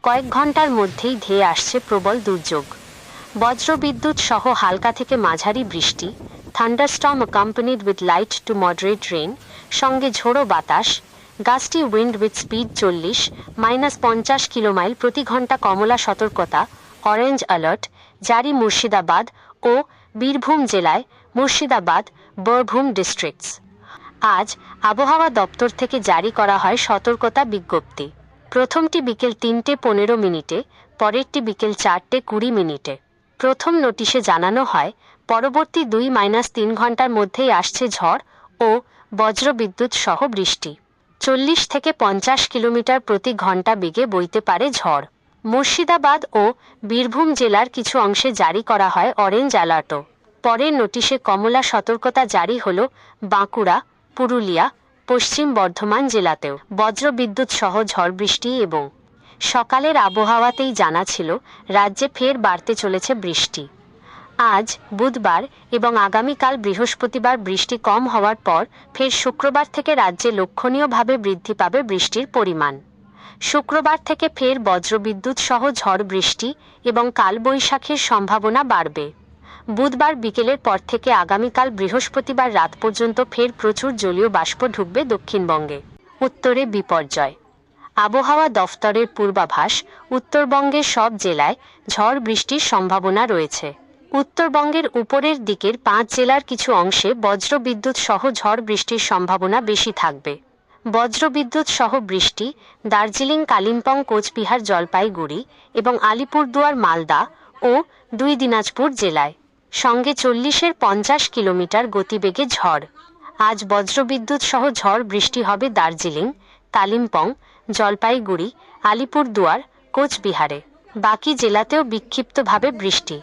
কয়েক ঘন্টার মধ্যেই ধেয়ে আসছে প্রবল দুর্যোগ। বজ্রবিদ্যুৎ সহ হালকা থেকে মাঝারি বৃষ্টি, thunderstorm accompanied with light to moderate rain, সঙ্গে ঝোড়ো বাতাস, গাস্টি উইন্ড উইথ স্পিড 40-50 কিলোমাইল প্রতি ঘন্টা। কমলা সতর্কতা অরেঞ্জ অ্যালার্ট জারি মুর্শিদাবাদ ও বীরভূম জেলায়, মুর্শিদাবাদ, বীরভূম ডিস্ট্রিক্টস। আজ আবহাওয়া দপ্তর থেকে জারি করা হয় সতর্কতা বিজ্ঞপ্তি। প্রথমটি বিকেল 3:15, পরেরটি বিকেল 4:20। প্রথম নোটিশে জানানো হয় পরবর্তী 2-3 ঘন্টার মধ্যেই আসছে ঝড় ও বজ্রবিদ্যুৎ সহ বৃষ্টি। 40-50 কিলোমিটার প্রতি ঘন্টা বেগে বইতে পারে ঝড়। মুর্শিদাবাদ ও বীরভূম জেলার কিছু অংশে জারি করা হয় অরেঞ্জ অ্যালার্টও। পরের নোটিশে কমলা সতর্কতা জারি হল বাঁকুড়া, পুরুলিয়া, পশ্চিম বর্ধমান জেলাতেও। বজ্রবিদ্যুৎ সহ ঝড় বৃষ্টি এবং সকালের আবহাওয়াতেই জানা ছিল রাজ্যে ফের বাড়তে চলেছে বৃষ্টি। আজ বুধবার এবং আগামীকাল বৃহস্পতিবার বৃষ্টি কম হওয়ার পর ফের শুক্রবার থেকে রাজ্যে লক্ষণীয়ভাবে বৃদ্ধি পাবে বৃষ্টির পরিমাণ। শুক্রবার থেকে ফের বজ্রবিদ্যুৎ সহ ঝড় বৃষ্টি এবং কালবৈশাখীর সম্ভাবনা বাড়বে। বুধবার বিকেলের পর থেকে আগামীকাল বৃহস্পতিবার রাত পর্যন্ত ফের প্রচুর জলীয় বাষ্প ঢুকবে দক্ষিণবঙ্গে। উত্তরে বিপর্যয়। আবহাওয়া দফতরের পূর্বাভাস, উত্তরবঙ্গের সব জেলায় ঝড় বৃষ্টির সম্ভাবনা রয়েছে। উত্তরবঙ্গের উপরের দিকের 5 জেলার কিছু অংশে বজ্রবিদ্যুৎ সহ ঝড় বৃষ্টির সম্ভাবনা বেশি থাকবে। বজ্রবিদ্যুৎ সহ বৃষ্টি দার্জিলিং, কালিম্পং, কোচবিহার, জলপাইগুড়ি এবং আলিপুরদুয়ার, মালদা ও 2 দিনাজপুর জেলায়, সঙ্গে 40-50 কিলোমিটার গতিবেগে ঝড়। আজ বজ্রবিদ্যুৎ সহ ঝড় বৃষ্টি হবে দার্জিলিং, কালিম্পং, জলপাইগুড়ি, আলিপুরদুয়ার, কোচবিহারে। বাকি জেলাতেও বিক্ষিপ্তভাবে বৃষ্টি।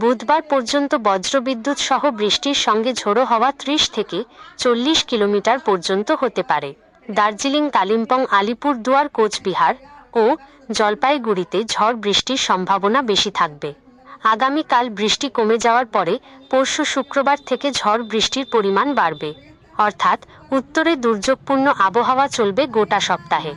বুধবার পর্যন্ত বজ্রবিদ্যুৎ সহ বৃষ্টির সঙ্গে ঝোড়ো হওয়া 30-40 কিলোমিটার পর্যন্ত হতে পারে। দার্জিলিং, কালিম্পং, আলিপুরদুয়ার, কোচবিহার ও জলপাইগুড়িতে ঝড় বৃষ্টির সম্ভাবনা বেশি থাকবে। আগামীকাল বৃষ্টি কমে যাওয়ার পরে পরশু শুক্রবার থেকে ঝড় বৃষ্টির পরিমাণ বাড়বে, অর্থাৎ উত্তরে দুর্যোগপূর্ণ আবহাওয়া চলবে গোটা সপ্তাহে।